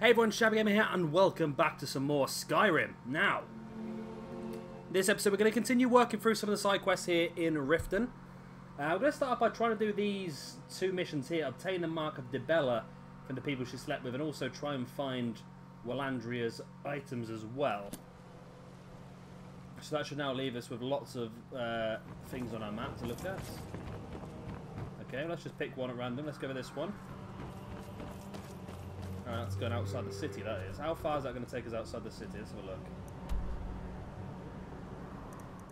Hey everyone, Shabby Gamer here, and welcome back to some more Skyrim. Now, this episode we're going to continue working through some of the side quests here in Riften. We're going to start off by trying to do these two missions here: obtain the Mark of Dibella from the people she slept with, and also try and find Walandria's items as well. So that should now leave us with lots of things on our map to look at. Okay, let's just pick one at random. Let's go with this one. Alright, that's going outside the city, that is. How far is that going to take us outside the city? Let's have a look.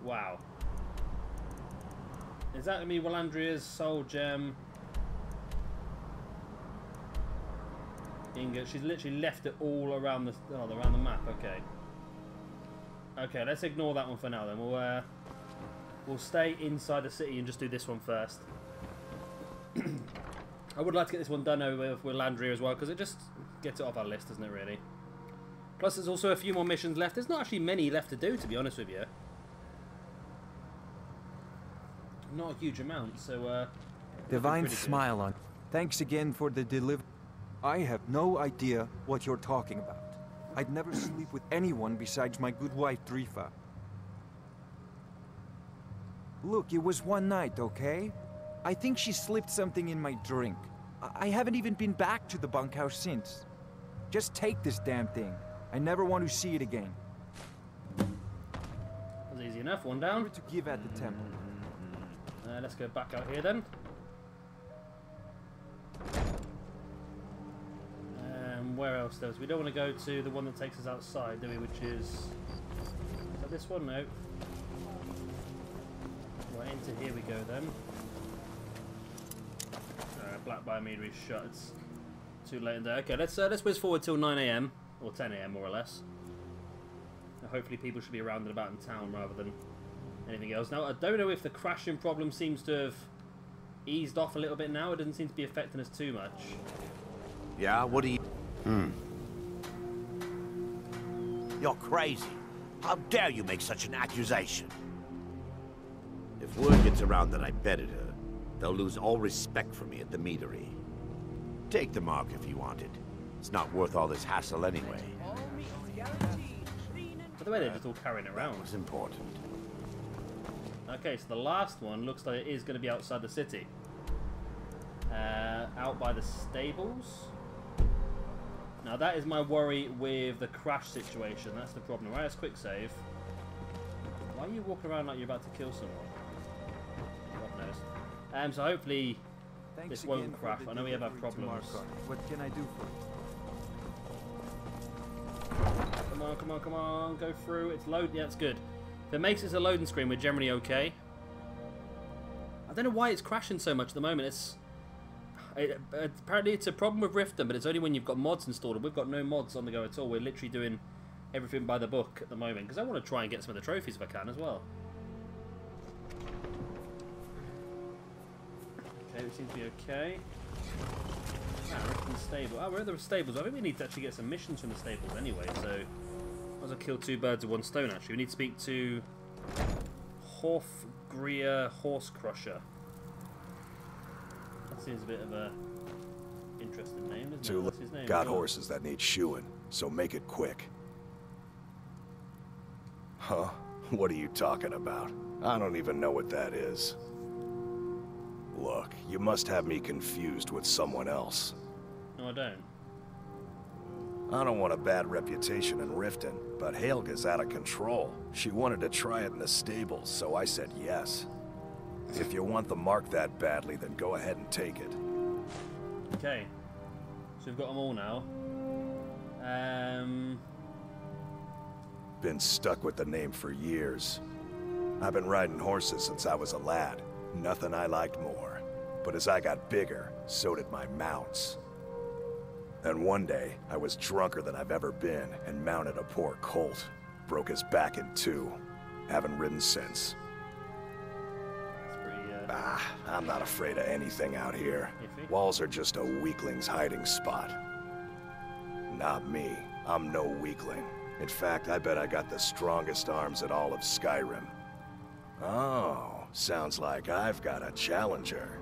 Wow. Is that going to be Walandria's soul gem? Ingot. She's literally left it all around the map. Okay. Okay, let's ignore that one for now then. We'll stay inside the city and just do this one first. I would like to get this one done over with Walandria as well, because it just gets it off our list, doesn't it, really? Plus, there's also a few more missions left. There's not actually many left to do, to be honest with you. Not a huge amount, so... Divine smile on. Thanks again for the delivery. I have no idea what you're talking about. I'd never sleep with anyone besides my good wife, Drifa. Look, it was one night, okay? I think she slipped something in my drink. I haven't even been back to the bunkhouse since. Just take this damn thing. I never want to see it again. That was easy enough. One down. To give at the temple. Let's go back out here then. Where else does? We don't want to go to the one that takes us outside, do we? Which is that this one? No. Right, into here we go then. Black Biometer is shut. It's too late in there. Okay, let's whiz forward till 9 AM or 10 AM more or less. Hopefully people should be around and about in town rather than anything else. Now I don't know if the crashing problem seems to have eased off a little bit now. It doesn't seem to be affecting us too much. Yeah, what do you... You're crazy. How dare you make such an accusation? If word gets around that I betted her, they'll lose all respect for me at the meadery. Take the mark if you want it. It's not worth all this hassle anyway. By the way, they're just all carrying it around. That was important. Okay, so the last one looks like it is going to be outside the city. Out by the stables. Now that is my worry with the crash situation. That's the problem. Right, let's quick save. Why are you walking around like you're about to kill someone? God knows. So hopefully this won't crash. I know we have our problems. What can I do for you? Come on, come on, come on. Go through. It's load. Yeah, it's good. If it makes it a loading screen, we're generally okay. I don't know why it's crashing so much at the moment. Apparently it's a problem with Riften, but it's only when you've got mods installed. And we've got no mods on the go at all. We're literally doing everything by the book at the moment, because I want to try and get some of the trophies if I can as well. Okay, we seem to be okay. Riften stable. Oh, we're at the stables. I think we need to actually get some missions from the stables anyway, so might as well kill two birds with one stone actually. We need to speak to Horfgria Horse Crusher. That seems a bit of a interesting name, doesn't it? What's his name? Got horses that need shoeing, so make it quick. Huh? What are you talking about? I don't even know what that is. Look, you must have me confused with someone else. No, I don't. I don't want a bad reputation in Riften, but Helga's out of control. She wanted to try it in the stables, so I said yes. If you want the mark that badly, then go ahead and take it. Okay. So we've got them all now. Been stuck with the name for years. I've been riding horses since I was a lad. Nothing I liked more. But as I got bigger, so did my mounts. And one day, I was drunker than I've ever been and mounted a poor colt. Broke his back in two. Haven't ridden since. I'm not afraid of anything out here. Walls are just a weakling's hiding spot. Not me. I'm no weakling. In fact, I bet I got the strongest arms in all of Skyrim. Oh, sounds like I've got a challenger.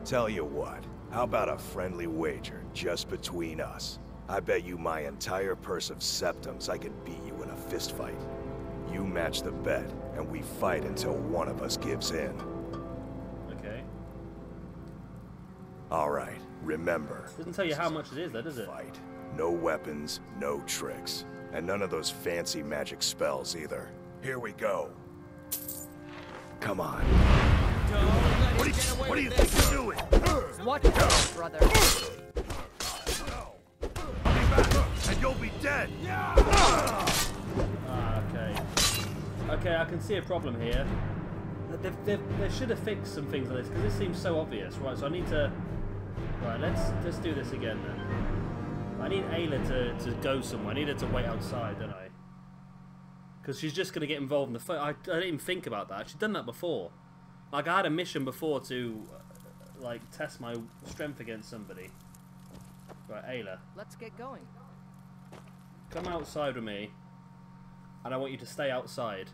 Tell you what, how about a friendly wager just between us? I bet you my entire purse of septums I could beat you in a fist fight. You match the bet, and we fight until one of us gives in. Okay. Alright, remember. Doesn't tell you how much it is, though, does it? Fight. No weapons, no tricks. And none of those fancy magic spells either. Here we go. Come on. What do you think you're doing? Watch out, brother. I'll be back, and you'll be dead. Ah, okay. Okay, I can see a problem here. They should have fixed some things like this, because this seems so obvious. Right, so I need to... Right, let's do this again then. I need Ayla to go somewhere. I need her to wait outside, don't I? Because she's just going to get involved in the fight. I didn't even think about that. She'd done that before. Like, I had a mission before to, like, test my strength against somebody. Right, Ayla. Let's get going. Come outside with me. And I want you to stay outside.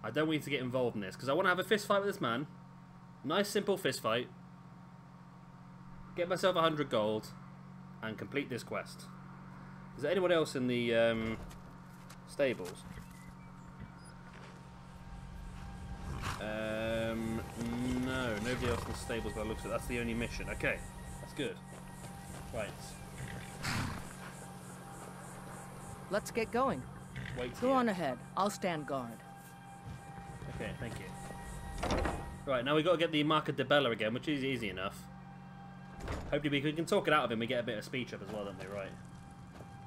I don't want you to get involved in this. Because I want to have a fist fight with this man. Nice, simple fist fight. Get myself 100 gold. And complete this quest. Is there anyone else in the stables? No, nobody else in the stables by the looks of it. That's the only mission. Okay, that's good. Right. Let's get going. Wait Go here. on ahead. I'll stand guard. Okay, thank you. Right, now we've got to get the Marca de Bella again, which is easy enough. Hopefully we can talk it out of him. We get a bit of speech up as well, don't we? Right.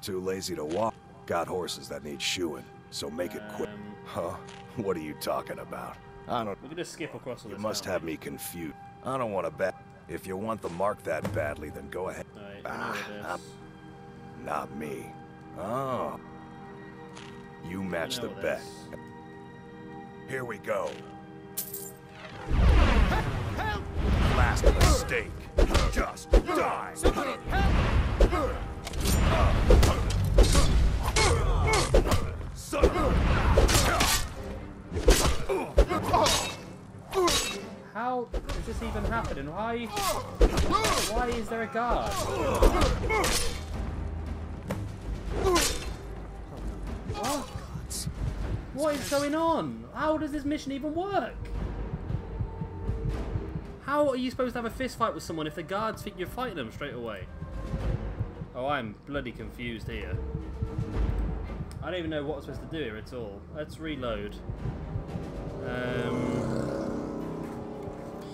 Too lazy to walk. Got horses that need shoeing, so make it quick. Huh? What are you talking about? I don't... We can just skip across all You this. must now. have me confused. I don't want to bet. If you want the mark that badly, then go ahead. Right, I know what it is. Not me. Oh. You match I know the what bet. it is. Here we go. Help! Last mistake. Just die. Somebody help! Son of How is this even happening? Why is there a guard? What? What is going on? How does this mission even work? How are you supposed to have a fist fight with someone if the guards think you're fighting them straight away? Oh, I'm bloody confused here. I don't even know what I'm supposed to do here at all. Let's reload.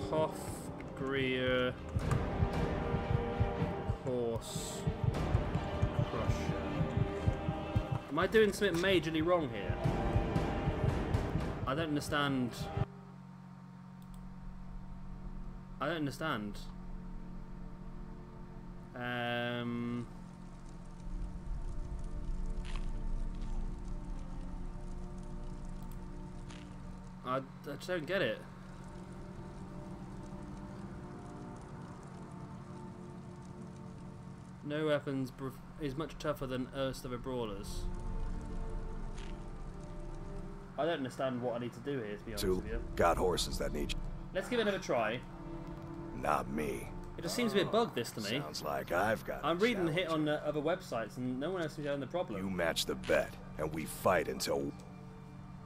Hofgreer Horse Crusher. Am I doing something majorly wrong here? I don't understand. I don't understand. I just don't get it. No weapons is much tougher than Erst of the Brawlers. I don't understand what I need to do here, to be honest with you. Got horses that need... Let's give it another try. Not me. It just seems a bit bugged, this to me. Sounds like I've got I'm a reading challenge. hit on other websites and no one else seems to be having the problem. You match the bet, and we fight until...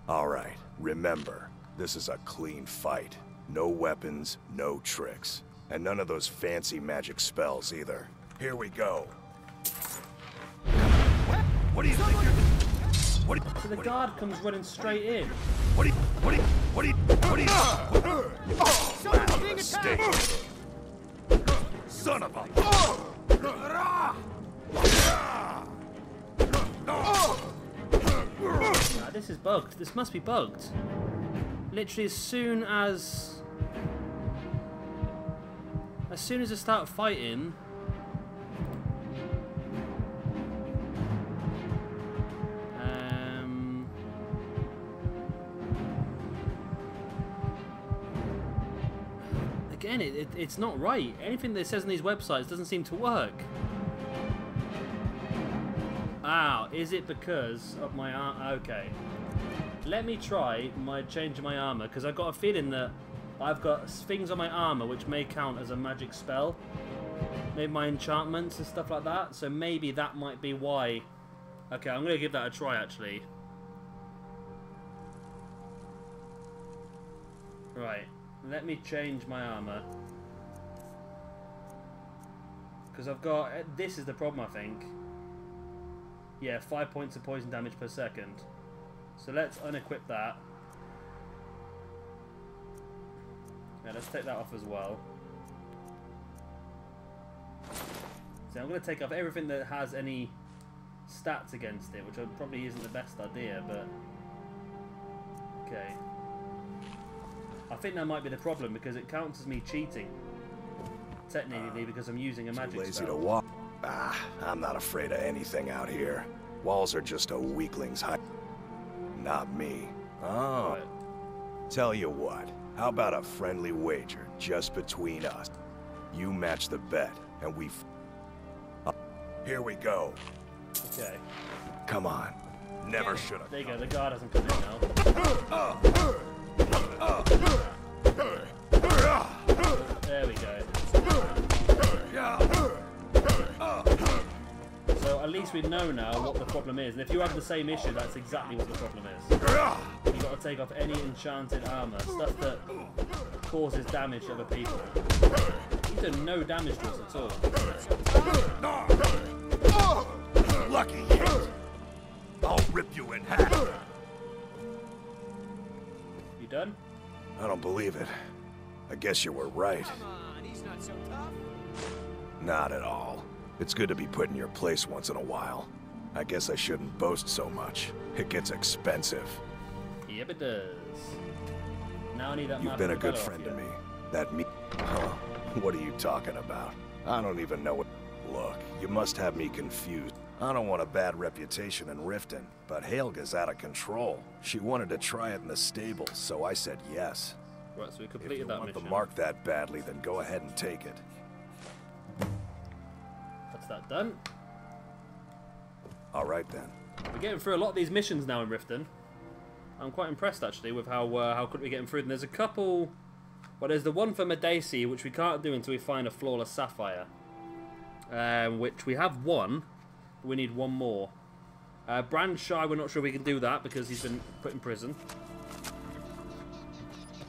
Alright, remember, this is a clean fight. No weapons, no tricks. And none of those fancy magic spells either. Here we go. What do you think you're... What do you... So the guard comes running straight in. What do you... What do you... What do you... What do you... Someone's being Mistake. attacked! Son of a... Nah, this is bugged. This must be bugged. Literally as soon as I start fighting, again, it's not right. Anything that it says on these websites doesn't seem to work. Ow, is it because of my arm? Okay. Let me try changing my armor, because I've got a feeling that I've got things on my armor which may count as a magic spell. maybe my enchantments and stuff like that. So maybe that might be why. Okay, I'm going to give that a try, actually. Right, let me change my armor. Because I've got... This is the problem, I think. Yeah, 5 points of poison damage per second. So let's unequip that. Yeah, let's take that off as well. So I'm going to take off everything that has any stats against it, which probably isn't the best idea, but... Okay. I think that might be the problem, because it counts as me cheating. Technically, because I'm using a magic Too lazy spell. to walk. Ah, I'm not afraid of anything out here. Walls are just a weakling's height. Not me. Oh. Right. Tell you what, how about a friendly wager just between us? You match the bet, and we here we go. Okay. Come on. Never should have. There you go, the guard hasn't come in now. There we go. So at least we know now what the problem is. And if you have the same issue, that's exactly what the problem is. You've got to take off any enchanted armor, stuff that causes damage to other people. He's done no damage to us at all. Lucky hit. I'll rip you in half. You done? I don't believe it. I guess you were right. Come on, he's not so tough. Not at all. It's good to be put in your place once in a while. I guess I shouldn't boast so much. It gets expensive. Yep, it does. Now I need that You've map been a of good color friend off to you. me. That me... Huh? What are you talking about? I don't even know what... Look, you must have me confused. I don't want a bad reputation in Riften, but Helga's out of control. She wanted to try it in the stables, so I said yes. Right, so we If completed you that want mission. the mark that badly, then go ahead and take it. That's that done. All right, then. We're getting through a lot of these missions now in Riften. I'm quite impressed, actually, with how quickly we're getting through them. There's a couple... Well, there's the one for Medaci, which we can't do until we find a flawless sapphire. Which we have one. But we need one more. Brandshy, we're not sure we can do that because he's been put in prison.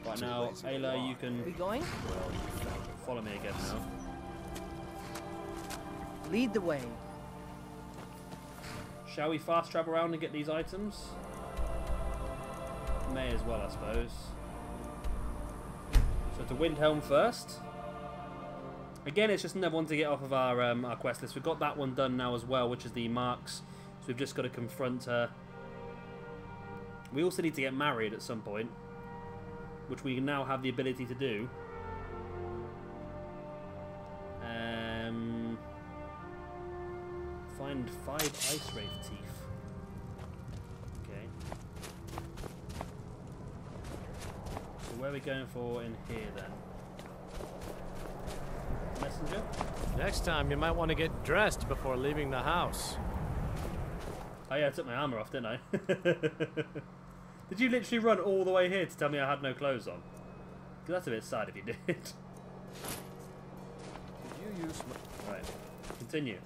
Right now, Ayla, you We can going? follow me again now. Lead the way. Shall we fast travel around and get these items? May as well, I suppose. So to Windhelm first. Again, it's just another one to get off of our quest list. We've got that one done now as well, which is the marks. So we've just got to confront her. We also need to get married at some point, which we now have the ability to do. Find 5 ice wraith teeth. Okay. So where are we going for in here then? Messenger? Next time, you might want to get dressed before leaving the house. Oh yeah, I took my armor off, didn't I? Did you literally run all the way here to tell me I had no clothes on? Because that's a bit sad if you did. You use Right, continue.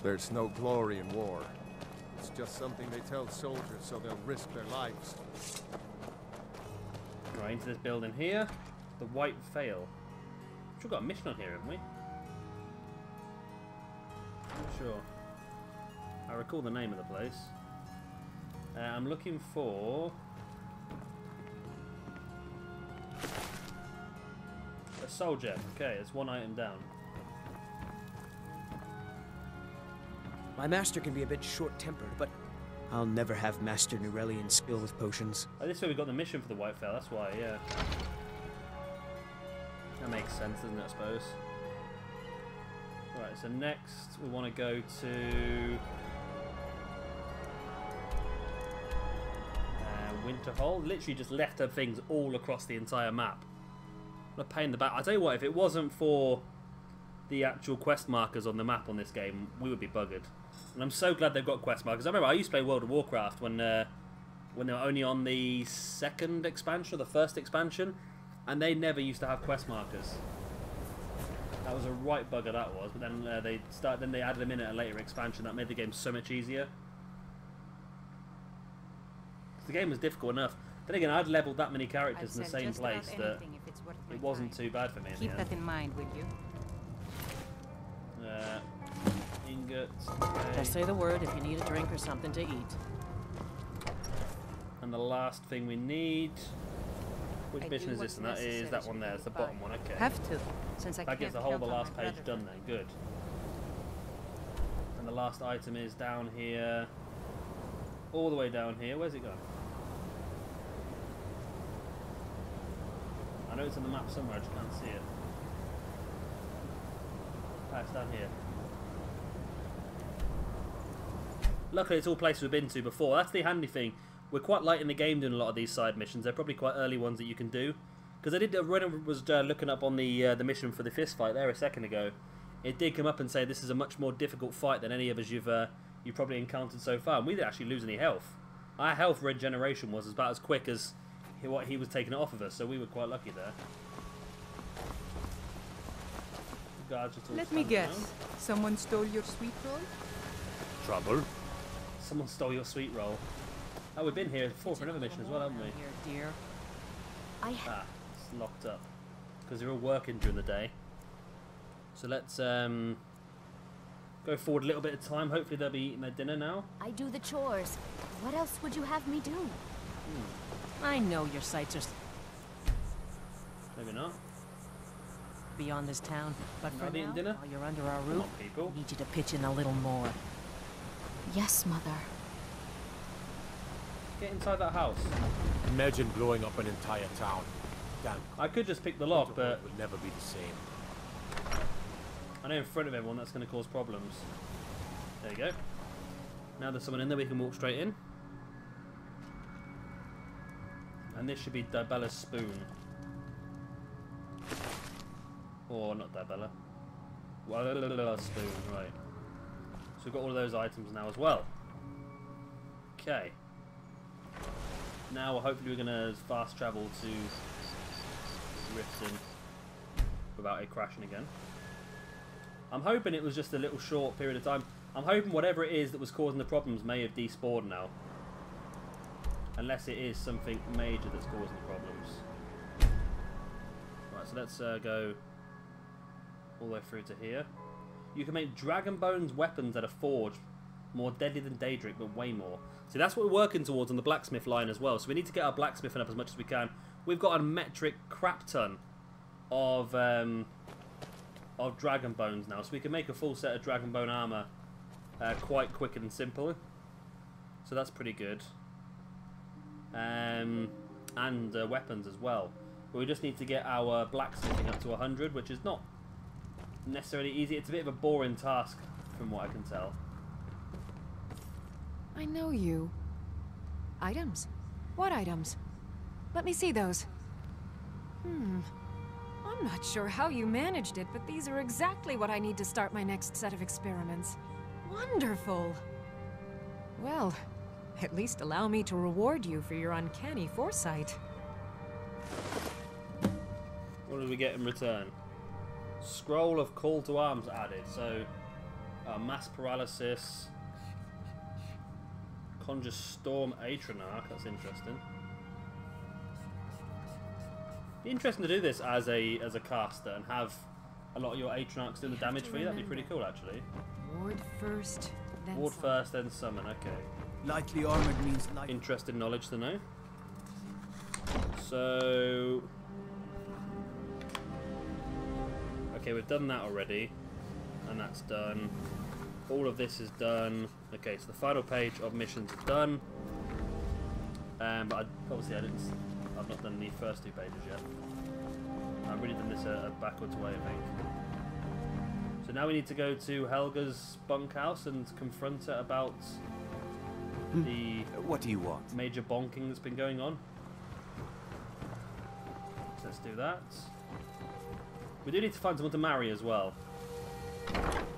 There's no glory in war. It's just something they tell soldiers so they'll risk their lives. Right, into this building here. The White Veil. We've got a mission on here, haven't we? Not sure. I recall the name of the place. I'm looking for... a soul gem. Okay, it's one item down. My master can be a bit short-tempered, but I'll never have Master Nurelian's skill with potions. Oh, this way we got the mission for the White Veil, that's why, yeah. That makes sense, doesn't it, I suppose? Right, so next we want to go to... Winterhold. Literally just left her things all across the entire map. What a pain in the back. I tell you what, if it wasn't for the actual quest markers on the map on this game, we would be buggered. And I'm so glad they've got quest markers. I remember I used to play World of Warcraft when they were only on the second expansion or the first expansion, and they never used to have quest markers. That was a right bugger, that was. But then they added them in at a later expansion that made the game so much easier. The game was difficult enough. Then again, I'd leveled that many characters in the same place that it wasn't too bad for me. Keep that in mind, will you? Ingots. Just say the word if you need a drink or something to eat. And the last thing we need. Which mission is this? And that is that one there. It's the bottom one. Okay. Have to, since I That can't gets the whole count the on last my page brother. done then. Good. And the last item is down here. All the way down here. Where's it gone? I know it's on the map somewhere. I just can't see it. Ah, it's down here. Luckily, it's all places we've been to before. That's the handy thing. We're quite light in the game doing a lot of these side missions. They're probably quite early ones that you can do. Because I did, when I was looking up on the mission for the fist fight there a second ago, it did come up and say this is a much more difficult fight than any of us you've probably encountered so far. And we didn't actually lose any health. Our health regeneration was about as quick as what he was taking it off of us, so we were quite lucky there. Let me guess. Someone stole your sweet roll? Trouble? Someone stole your sweet roll. Oh, we've been here before for another mission as well, haven't we? Here, dear. Ah, it's locked up. Because they're all working during the day. So let's go forward a little bit of time. Hopefully they'll be eating their dinner now. I do the chores. What else would you have me do? I know your sights are Maybe not. beyond this town, but for Not eating now, dinner? while you're under our Come roof, on, people. I need you to pitch in a little more. Yes, Mother. Get inside that house. Imagine blowing up an entire town. Damn. I could just pick the lock, but It will never be the same. I know in front of everyone that's going to cause problems. There you go. Now there's someone in there, we can walk straight in. And this should be Dibella's spoon. Or not Dibella. Well, spoon, right. So we've got all of those items now as well. Okay. Now hopefully we're going to fast travel to Riften without it crashing again. I'm hoping it was just a little short period of time. I'm hoping whatever it is that was causing the problems may have despawned now. Unless it is something major that's causing the problems. Right, so let's go all the way through to here. You can make Dragon Bones weapons that are forged. More deadly than Daedric, but way more. See, that's what we're working towards on the blacksmith line as well. So we need to get our blacksmithing up as much as we can. We've got a metric crap ton of Dragon Bones now. So we can make a full set of Dragon Bone armor quite quick and simple. So that's pretty good. And weapons as well. But we just need to get our blacksmithing up to 100, which is not necessarily easy. It's a bit of a boring task from what I can tell. I know you. Items? What items? Let me see those. I'm not sure how you managed it, but these are exactly what I need to start my next set of experiments. Wonderful! Well, at least allow me to reward you for your uncanny foresight. What do we get in return? Scroll of Call to Arms added. So, Mass Paralysis. Conjure Storm Atronach. That's interesting. Be interesting to do this as a caster and have a lot of your Atronachs do the damage for you. That'd be pretty cool, actually. Ward first, then Ward summon. first, then summon. Okay. Lightly armored means light. Interesting knowledge to know. So, okay, we've done that already, and that's done. All of this is done. Okay, so the final page of missions is done. But I've not done the first two pages yet. I've really done this a backwards way, I think. So now we need to go to Helga's bunkhouse and confront her about the What do you want? major bonking that's been going on. So let's do that. We do need to find someone to marry as well.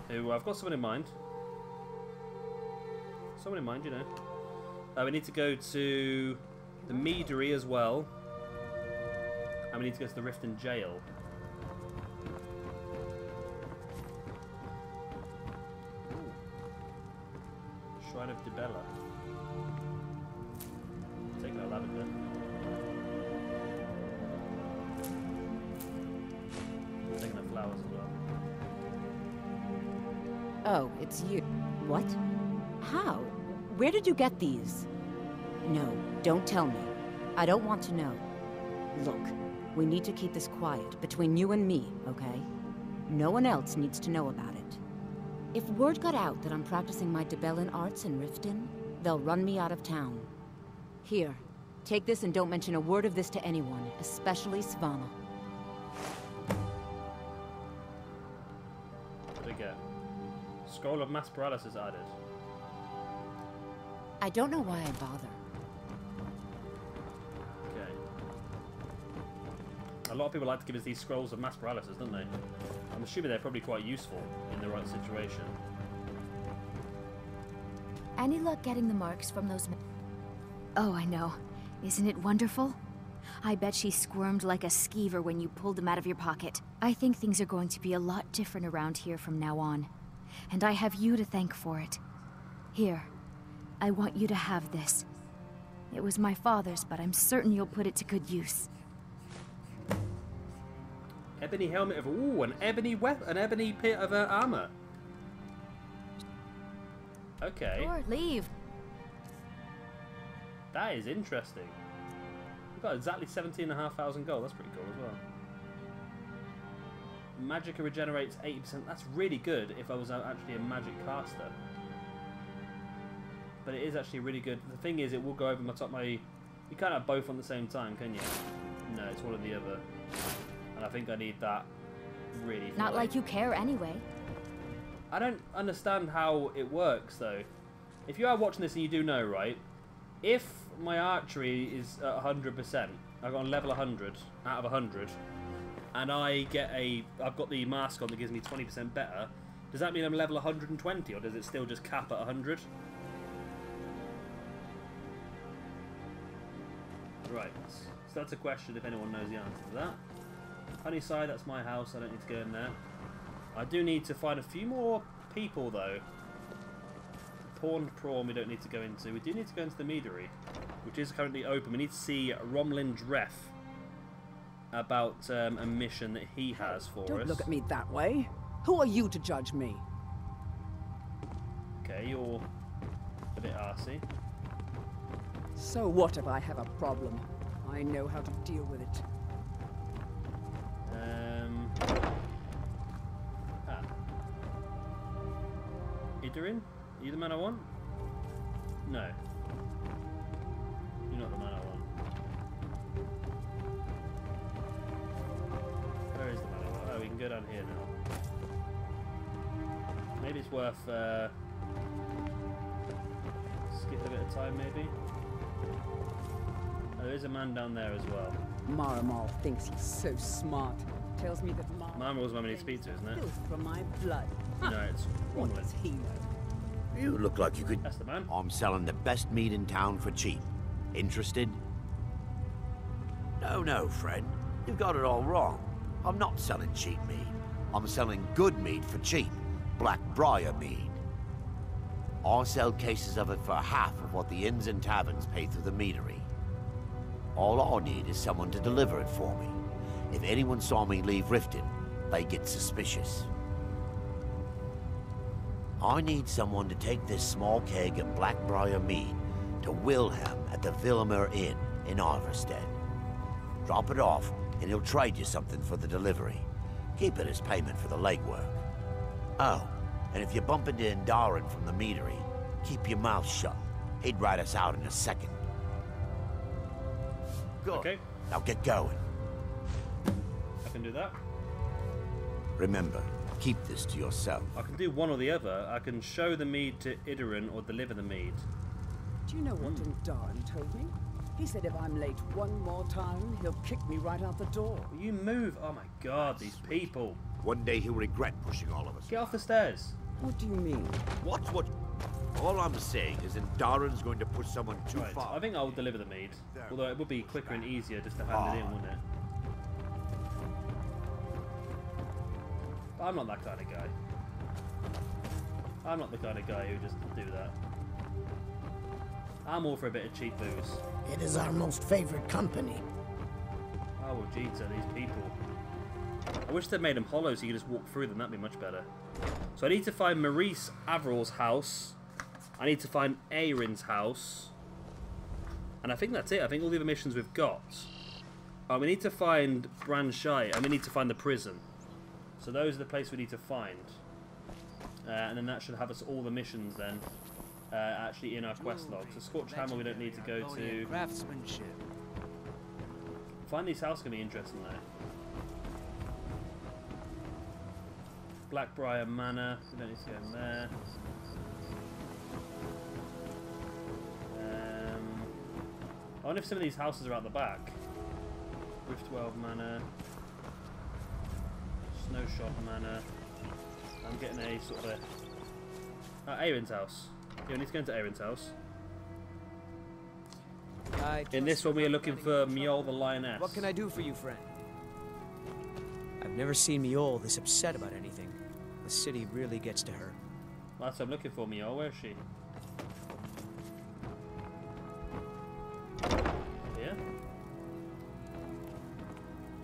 Who I've got someone in mind. Someone in mind, you know. We need to go to the Meadery as well. And we need to go to the Riften jail. Shrine of Dibella. Taking a lavender. Taking the flowers as well. Oh, it's you. What? How? Where did you get these? No, don't tell me. I don't want to know. Look, we need to keep this quiet, between you and me, okay? No one else needs to know about it. If word got out that I'm practicing my Dibellan arts in Riften, they'll run me out of town. Here, take this and don't mention a word of this to anyone, especially Svanna. What do we get? Scroll of Mass Paralysis added. I don't know why I bother. Okay. A lot of people like to give us these scrolls of Mass Paralysis, don't they? I'm assuming they're probably quite useful in the right situation. Any luck getting the marks from those... Oh, I know. Isn't it wonderful? I bet she squirmed like a skeever when you pulled them out of your pocket. I think things are going to be a lot different around here from now on. And I have you to thank for it. Here, I want you to have this. It was my father's, but I'm certain you'll put it to good use. Ebony helmet of... Ooh, an ebony weapon, an ebony pit of armor. Okay. Sure, leave. That is interesting. We've got exactly 17,500 gold. That's pretty cool as well. Magicka regenerates 80%. That's really good if I was actually a magic caster. But it is actually really good. The thing is, it will go over my top. You can't have both on the same time, can you? No, it's one or the other. And I think I need that really. Not like you care anyway. I don't understand how it works though. If you are watching this and you do know, right? If my archery is at 100%, I've got on level 100 out of 100, and I've got the mask on that gives me 20% better, does that mean I'm level 120, or does it still just cap at 100? Right, so that's a question if anyone knows the answer to that. Honeyside, that's my house, I don't need to go in there. I do need to find a few more people though. Pawned Prawn we don't need to go into. We do need to go into the Meadery, which is currently open. We need to see Romlin Dref about a mission that he has for us. Don't look at me that way. Who are you to judge me? Okay, you're a bit arsey. So what if I have a problem? I know how to deal with it. Idarin? Are you the man I want? No. You're not the man I want. Where is the man I want? Oh, we can go down here now. Maybe it's worth skip a bit of time, maybe? Oh, there is a man down there as well. Maramal thinks he's so smart. Tells me that Marmal's one we need to speak to, isn't it? Filth from my blood. No, it's What does he know? You look like you could... That's the man. I'm selling the best meat in town for cheap. Interested? No, friend. You've got it all wrong. I'm not selling cheap meat. I'm selling good meat for cheap. Black Briar meat. I sell cases of it for half of what the inns and taverns pay through the meadery. All I need is someone to deliver it for me. If anyone saw me leave Riften, they get suspicious. I need someone to take this small keg of Blackbriar mead to Wilhelm at the Villimer Inn in Iverstead. Drop it off, and he'll trade you something for the delivery. Keep it as payment for the legwork. Oh, and if you bump into Indarin from the meadery, keep your mouth shut. He'd write us out in a second. Good. Okay. Now get going. I can do that. Remember, keep this to yourself. I can do one or the other. I can show the mead to Idarin or deliver the mead. Do you know what Indarin told me? He said if I'm late one more time, he'll kick me right out the door. Will you move? Oh my god, these people. One day he'll regret pushing all of us. Get off the stairs. What do you mean? What? All I'm saying is Indarin's going to push someone too Right, far. I think I'll deliver the mead. Although it would be quicker and easier just to hand it in, wouldn't it? But I'm not that kind of guy. I'm not the kind of guy who just do that. I'm all for a bit of cheap booze. It is our most favorite company. Oh, well, geez, these people. I wish they'd made them hollow so you could just walk through them. That'd be much better. So I need to find Maurice Averill's house. I need to find Aaron's house. And I think that's it. I think all the other missions we've got. Oh, we need to find Branshire, and we need to find the prison. So those are the places we need to find. And then that should have us all the missions then. Actually in our quest log. So Scorched Hammer we don't need to go to. Craftsmanship. Find these houses can be interesting though. Blackbriar Manor, we don't need to go in there. I wonder if some of these houses are out the back. Riftwell Manor, Snowshot Manor. I'm getting a sort of a Aaron's house. Yeah, we need to go into Aaron's house. In this one we are looking for Mjol the Lioness. What can I do for you, friend? I've never seen Mjol this upset about anything. The city really gets to her. That's what I'm looking for, Mjol. Where is she? Here?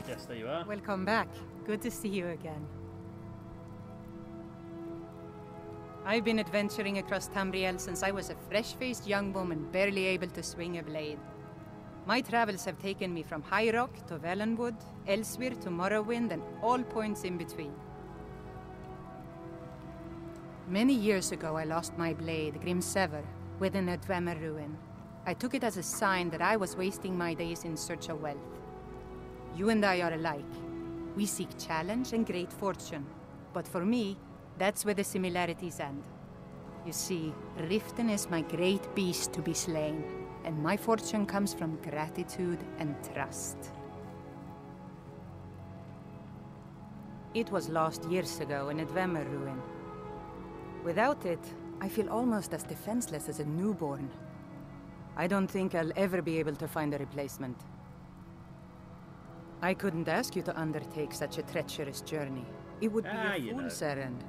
Yes, there you are. Welcome back. Good to see you again. I've been adventuring across Tamriel since I was a fresh-faced young woman barely able to swing a blade. My travels have taken me from High Rock to Valenwood, Elsewhere to Morrowind, and all points in between. Many years ago I lost my blade, Grimsever, within a Dwemer ruin. I took it as a sign that I was wasting my days in search of wealth. You and I are alike. We seek challenge and great fortune. But for me, that's where the similarities end. You see, Riften is my great beast to be slain, and my fortune comes from gratitude and trust. It was lost years ago in a Dwemer ruin. Without it, I feel almost as defenseless as a newborn. I don't think I'll ever be able to find a replacement. I couldn't ask you to undertake such a treacherous journey. It would be a fool's errand.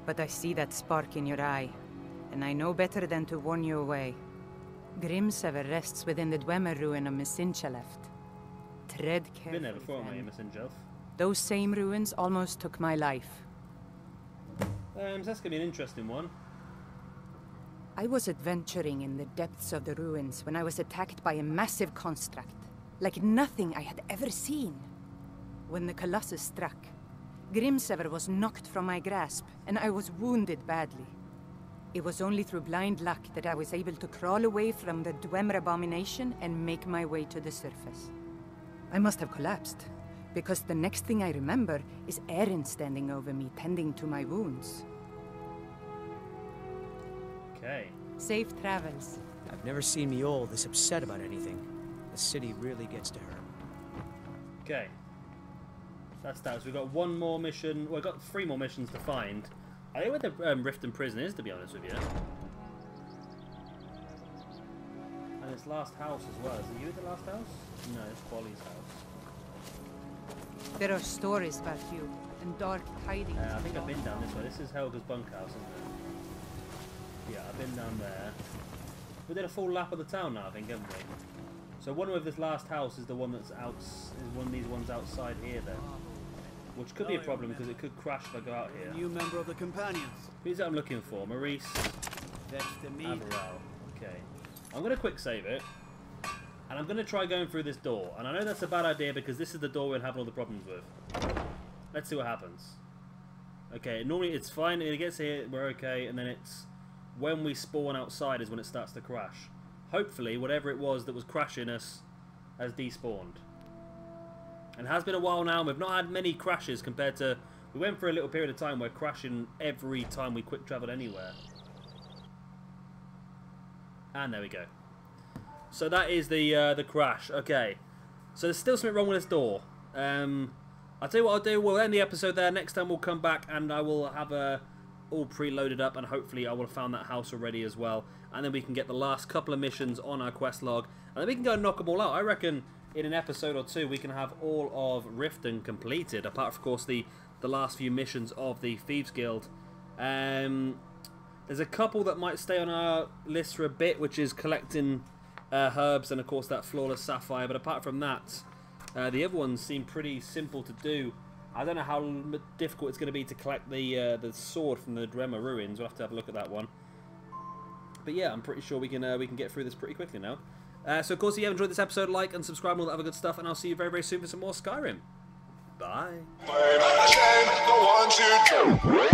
But I see that spark in your eye, and I know better than to warn you away. Grimsever rests within the Dwemer ruin of Missingchaleft. Tread carefully. Been there before, my Missingchaleft. Those same ruins almost took my life. So that's gonna be an interesting one. I was adventuring in the depths of the ruins when I was attacked by a massive construct, like nothing I had ever seen. When the Colossus struck, Grimsever was knocked from my grasp, and I was wounded badly. It was only through blind luck that I was able to crawl away from the Dwemer abomination and make my way to the surface. I must have collapsed, because the next thing I remember is Erin standing over me, tending to my wounds. Okay. Safe travels. I've never seen Mjol this upset about anything. The city really gets to her. Okay. That's that. So we've got one more mission. Well, we've got 3 more missions to find. I know where the Riften prison is, to be honest with you. And its last house as well. Is it you at the last house? No, it's Quali's house. There are stories about you, and dark tidings. I think I've been down this way. This is Helga's bunkhouse, isn't it? Yeah, I've been down there. We did a full lap of the town now, I think, haven't we? So one of this last house is the one that's out. Is one of these ones outside here, then. Which could be a problem because it could crash if I go out here. New member of the companions. Who's that I'm looking for? Maurice Averell. Okay. I'm going to quick save it. And I'm going to try going through this door. And I know that's a bad idea because this is the door we're having all the problems with. Let's see what happens. Okay, normally it's fine. It gets here, we're okay. And then it's when we spawn outside is when it starts to crash. Hopefully, whatever it was that was crashing us has despawned. And it has been a while now, and we've not had many crashes compared to... We went for a little period of time where crashing every time we quick travelled anywhere. And there we go. So that is the crash. Okay. So there's still something wrong with this door. I'll tell you what I'll do. We'll end the episode there. Next time we'll come back and I will have all preloaded up, and hopefully I will have found that house already as well. And then we can get the last couple of missions on our quest log. And then we can go and knock them all out. I reckon in an episode or 2 we can have all of Riften completed. Apart from, of course, the last few missions of the Thieves Guild. There's There's a couple that might stay on our list for a bit, which is collecting herbs and, of course, that flawless sapphire. But apart from that, the other ones seem pretty simple to do. I don't know how difficult it's going to be to collect the sword from the Drema ruins. We'll have to have a look at that one. But yeah, I'm pretty sure we can get through this pretty quickly now. So, of course, if you have enjoyed this episode, like and subscribe and all that other good stuff. And I'll see you very, very soon for some more Skyrim. Bye. The one to do.